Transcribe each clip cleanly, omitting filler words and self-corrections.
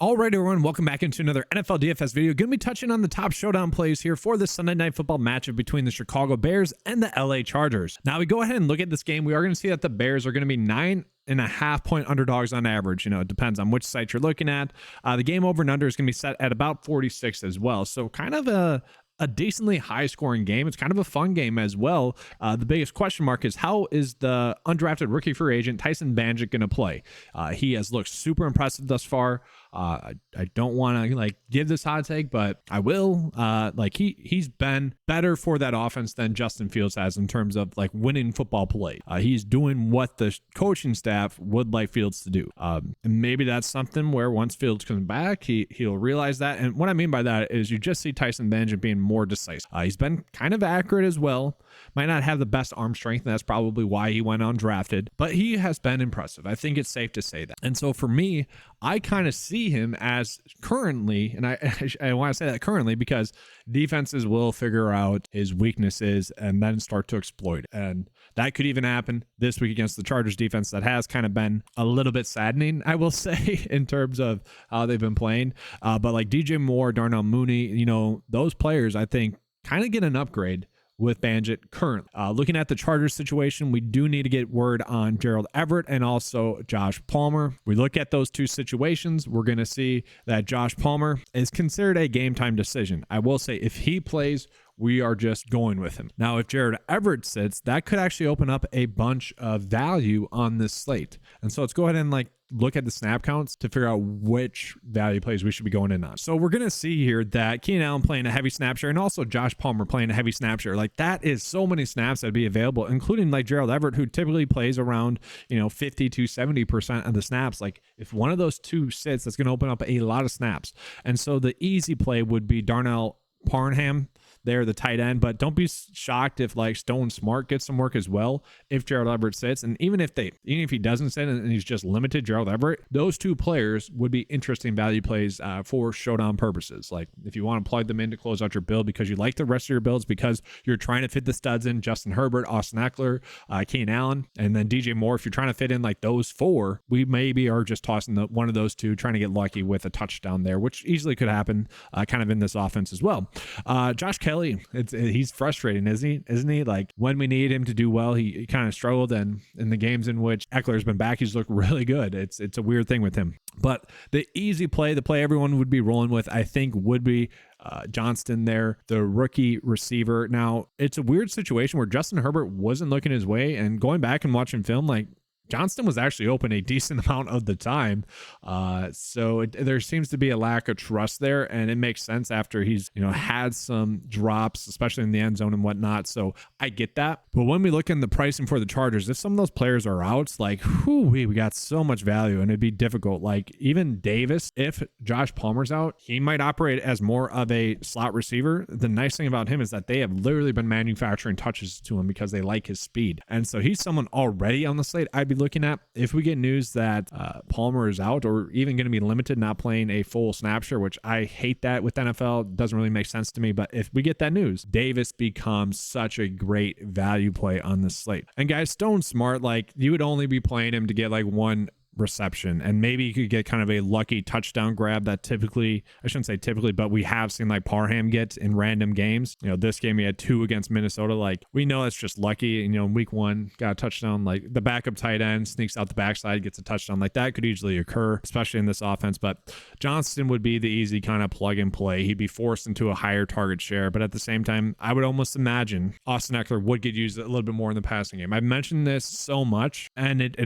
All right, everyone, welcome back into another NFL DFS video. Going to be touching on the top showdown plays here for this Sunday Night Football matchup between the Chicago Bears and the LA Chargers. Now, we go ahead and look at this game. We are going to see that the Bears are going to be 9.5 point underdogs on average. You know, it depends on which site you're looking at. The game over and under is going to be set at about 46 as well. So kind of a decently high scoring game. It's kind of a fun game as well. The biggest question mark is how is the undrafted rookie free agent Tyson Bagent going to play? He has looked super impressive thus far. I don't want to give this hot take, but I will. He's been better for that offense than Justin Fields has in terms of winning football play. He's doing what the coaching staff would like Fields to do. And maybe that's something where once Fields comes back, he'll realize that. And what I mean by that is you just see Tyson Bagent being more decisive. He's been kind of accurate as well. Might not have the best arm strength, and that's probably why he went undrafted, but he has been impressive. I think it's safe to say that. And so for me, I kind of see him as currently, and I want to say that currently because defenses will figure out his weaknesses and then start to exploit it. And that could even happen this week against the Chargers defense that has kind of been a little bit saddening, I will say, in terms of how they've been playing. But like DJ Moore, Darnell Mooney, those players I think kind of get an upgrade with Bagent currently. Looking at the Chargers situation, we do need to get word on Gerald Everett and also Josh Palmer. We look at those two situations, we're going to see that Josh Palmer is considered a game time decision. I will say if he plays, we are just going with him. Now, if Gerald Everett sits, that could actually open up a bunch of value on this slate. And so let's go ahead and look at the snap counts to figure out which value plays we should be going in on. So we're going to see here that Keenan Allen playing a heavy snap share and also Josh Palmer playing a heavy snap share. That is so many snaps that'd be available, including Gerald Everett, who typically plays around, 50 to 70% of the snaps. If one of those two sits, that's going to open up a lot of snaps. And so the easy play would be Darnell Parham there, the tight end, but don't be shocked if Stone Smart gets some work as well if Gerald Everett sits. And even if he doesn't sit and he's just limited Gerald Everett, those two players would be interesting value plays for showdown purposes. If you want to plug them in to close out your build because you like the rest of your builds because you're trying to fit the studs in, Justin Herbert, Austin Eckler, Keenan Allen, and then DJ Moore. If you're trying to fit in those four, we maybe are just tossing one of those two, trying to get lucky with a touchdown there, which easily could happen kind of in this offense as well. Josh Kelly, he's frustrating, isn't he? When we need him to do well, he kind of struggled, and in the games in which Eckler's been back, he's looked really good. It's a weird thing with him. But the easy play, the play everyone would be rolling with, I think would be Johnston there, the rookie receiver. Now, it's a weird situation where Justin Herbert wasn't looking his way, and going back and watching film, Johnston was actually open a decent amount of the time. So there seems to be a lack of trust there, and it makes sense after he's, had some drops, especially in the end zone and whatnot. So I get that. But when we look in the pricing for the Chargers, if some of those players are out, we got so much value and it'd be difficult. Even Davis, if Josh Palmer's out, he might operate as more of a slot receiver. The nice thing about him is that they have literally been manufacturing touches to him because they like his speed. And so he's someone already on the slate I'd be looking at. If we get news that Palmer is out or even going to be limited, not playing a full snap share, which I hate that with NFL, doesn't really make sense to me. But if we get that news, Davis becomes such a great value play on this slate. And guys, Stone Smart, you would only be playing him to get one reception, and maybe you could get kind of a lucky touchdown grab that typically, I shouldn't say typically, but we have seen Parham get in random games. This game he had 2 against Minnesota. We know it's just lucky. In week 1 got a touchdown, the backup tight end sneaks out the backside, gets a touchdown. That could easily occur, especially in this offense. But Johnston would be the easy kind of plug and play. He'd be forced into a higher target share, but at the same time, I would almost imagine Austin Eckler would get used a little bit more in the passing game. I've mentioned this so much, and it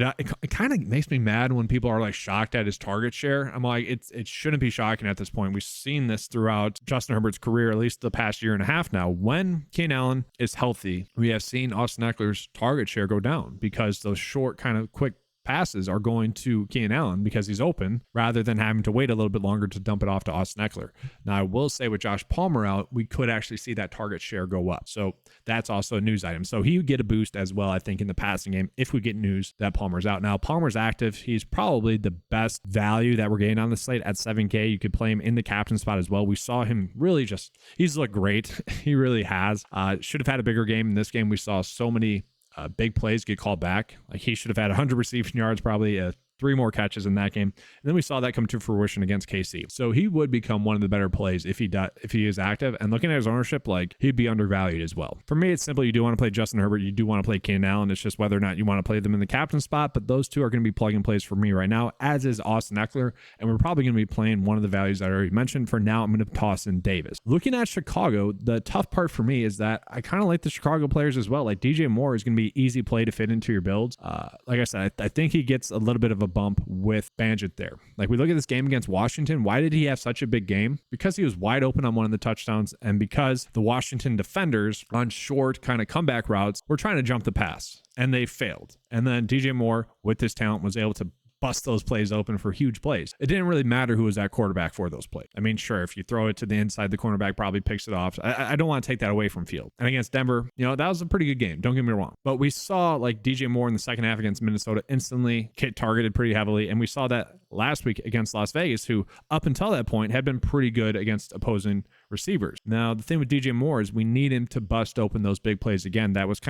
kind of makes me mad when people are shocked at his target share. I'm it shouldn't be shocking at this point. We've seen this throughout Justin Herbert's career, at least the past year and a half now. When Keenan Allen is healthy, we have seen Austin Eckler's target share go down because those short kind of quick passes are going to Keenan Allen because he's open rather than having to wait a little bit longer to dump it off to Austin Eckler. Now, I will say with Josh Palmer out, we could actually see that target share go up. So that's also a news item. So he would get a boost as well, I think, in the passing game if we get news that Palmer's out. Now, Palmer's active. He's probably the best value that we're getting on the slate at 7K. You could play him in the captain spot as well. We saw him really he's looked great. He really has. Should have had a bigger game. In this game, we saw so many big plays get called back. He should have had 100 receiving yards, probably 3 more catches in that game. And then we saw that come to fruition against KC. So he would become one of the better plays if he is active. And looking at his ownership, like he'd be undervalued as well. For me, it's simple. You do want to play Justin Herbert. You do want to play Keenan Allen. It's just whether or not you want to play them in the captain spot. But those two are going to be plug and plays for me right now, as is Austin Eckler. And we're probably going to be playing one of the values that I already mentioned. For now, I'm going to toss in Davis. Looking at Chicago, the tough part for me is that I kind of like the Chicago players as well. Like DJ Moore is going to be easy play to fit into your builds. Like I said, I think he gets a little bit of a bump with Banjit there. Like we look at this game against Washington. Why did he have such a big game? Because he was wide open on one of the touchdowns, and because the Washington defenders on short kind of comeback routes were trying to jump the pass, and they failed. And then DJ Moore, with his talent, was able to bust those plays open for huge plays. It didn't really matter who was at quarterback for those plays. I mean, sure, if you throw it to the inside, the cornerback probably picks it off. I don't want to take that away from Field. And against Denver, that was a pretty good game. Don't get me wrong. But we saw like DJ Moore in the second half against Minnesota instantly get targeted pretty heavily. And we saw that last week against Las Vegas, who up until that point had been pretty good against opposing receivers. Now, the thing with DJ Moore is we need him to bust open those big plays again. That was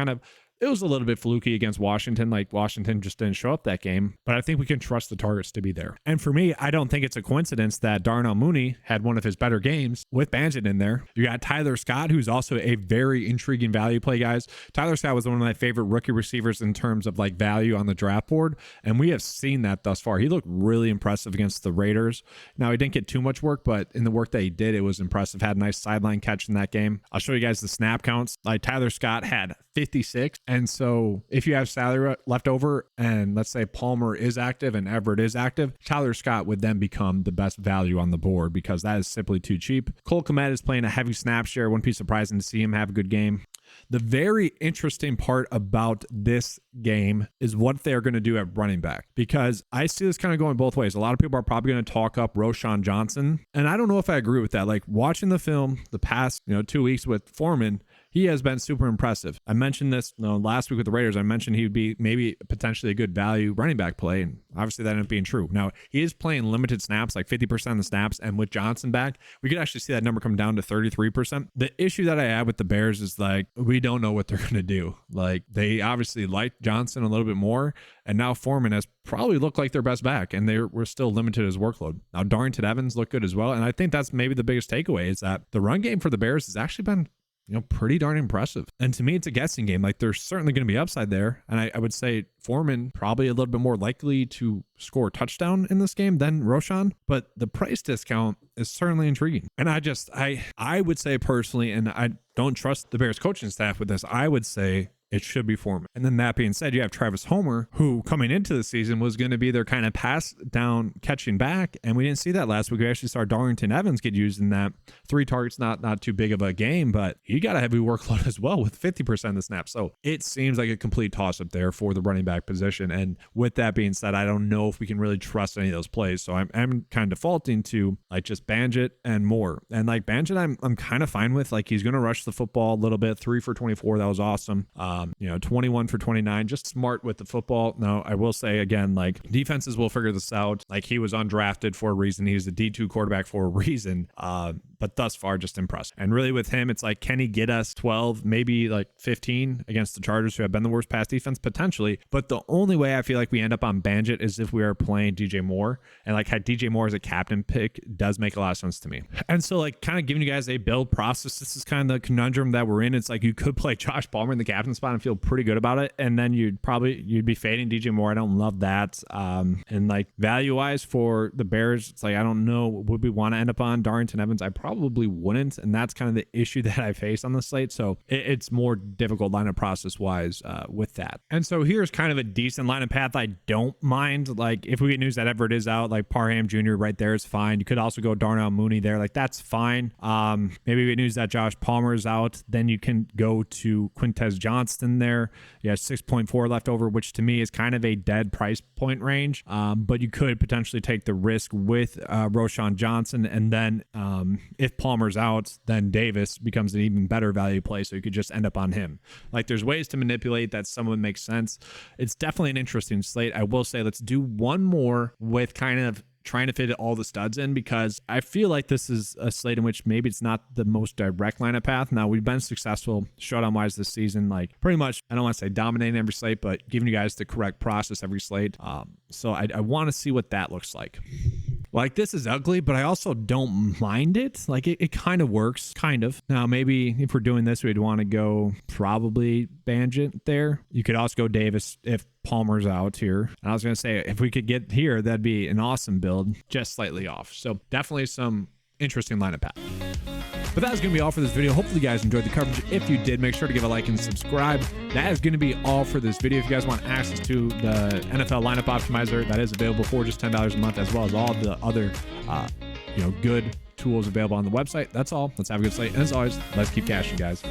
it was a little bit fluky against Washington. Like Washington just didn't show up that game, but I think we can trust the targets to be there. And for me, I don't think it's a coincidence that Darnell Mooney had one of his better games with Banjit in there. You got Tyler Scott, who's also a very intriguing value play, guys. Tyler Scott was one of my favorite rookie receivers in terms of like value on the draft board. And we have seen that thus far. He looked really impressive against the Raiders. Now he didn't get too much work, but in the work that he did, it was impressive. Had a nice sideline catch in that game. I'll show you guys the snap counts. Like Tyler Scott had 56. And so if you have salary left over and let's say Palmer is active and Everett is active, Tyler Scott would then become the best value on the board because that is simply too cheap. Cole Kmet is playing a heavy snap share. Wouldn't be surprising to see him have a good game. The very interesting part about this game is what they're going to do at running back, because I see this kind of going both ways. A lot of people are probably going to talk up Roschon Johnson, and I don't know if I agree with that. Like watching the film the past 2 weeks with Foreman, he has been super impressive. I mentioned this last week with the Raiders. I mentioned he would be maybe potentially a good value running back play, and obviously that ended up being true. Now, he is playing limited snaps, like 50% of the snaps, and with Johnson back, we could actually see that number come down to 33%. The issue that I have with the Bears is like, we don't know what they're going to do. Like, they obviously liked Johnson a little bit more, and now Foreman has probably looked like their best back, and we're still limited his workload. Now, Darrington Evans looked good as well, and I think that's maybe the biggest takeaway is that the run game for the Bears has actually been pretty darn impressive. And to me, it's a guessing game. Like there's certainly going to be upside there. And I would say Foreman probably a little bit more likely to score a touchdown in this game than Roschon, but the price discount is certainly intriguing. And I would say personally, and I don't trust the Bears coaching staff with this, I would say it should be Foreman. And then that being said, you have Travis Homer, who coming into the season was going to be their kind of pass down catching back. And we didn't see that last week. We actually saw Darrington Evans get used in that. 3 targets, not too big of a game, but he got a heavy workload as well with 50% of the snaps. So it seems like a complete toss up there for the running back position. And with that being said, I don't know if we can really trust any of those plays. So I'm kind of defaulting to like just Banjit and Moore. And like Banjit, I'm kind of fine with. Like he's going to rush the football a little bit. 3 for 24. That was awesome. 21 for 29, just smart with the football. Now, I will say again, like defenses will figure this out. Like he was undrafted for a reason. He's a D2 quarterback for a reason. But thus far, just impressive. And really with him, it's like, can he get us 12, maybe like 15 against the Chargers, who have been the worst pass defense potentially? But the only way I feel like we end up on Banjit is if we are playing DJ Moore. And like had DJ Moore as a captain pick does make a lot of sense to me. And so like kind of giving you guys a build process, this is kind of the conundrum that we're in. It's like you could play Josh Palmer in the captain spot and feel pretty good about it. And then you'd be fading DJ Moore. I don't love that. And like value wise for the Bears, it's like, I don't know, would we want to end up on Darrington Evans? I probably wouldn't. And that's kind of the issue that I face on the slate. So it's more difficult lineup process wise with that. And so here's kind of a decent lineup path. I don't mind. Like if we get news that Everett is out, like Parham Jr. right there is fine. You could also go Darnell Mooney there. Like that's fine. Maybe we get news that Josh Palmer is out. Then you can go to Quintez Johnston there. Yeah, 6.4 left over, which to me is kind of a dead price point range. But you could potentially take the risk with Roschon Johnson. And then if Palmer's out, then Davis becomes an even better value play. So you could just end up on him. Like there's ways to manipulate that some would make sense. It's definitely an interesting slate. I will say let's do one more with kind of trying to fit all the studs in, because I feel like this is a slate in which maybe it's not the most direct lineup path. Now, we've been successful showdown wise this season, like pretty much, I don't want to say dominating every slate, but giving you guys the correct process every slate. So I want to see what that looks like. Like, this is ugly, but I also don't mind it. Like, it kind of works, kind of. Now, maybe if we're doing this, we'd want to go probably Banjit there. You could also go Davis if Palmer's out here. And I was going to say, if we could get here, that'd be an awesome build, just slightly off. So definitely some interesting lineup path. But that is going to be all for this video. Hopefully you guys enjoyed the coverage. If you did, make sure to give a like and subscribe. That is going to be all for this video. If you guys want access to the NFL lineup optimizer, that is available for just $10 a month, as well as all the other good tools available on the website. That's all. Let's have a good slate. And as always, let's keep cashing, guys.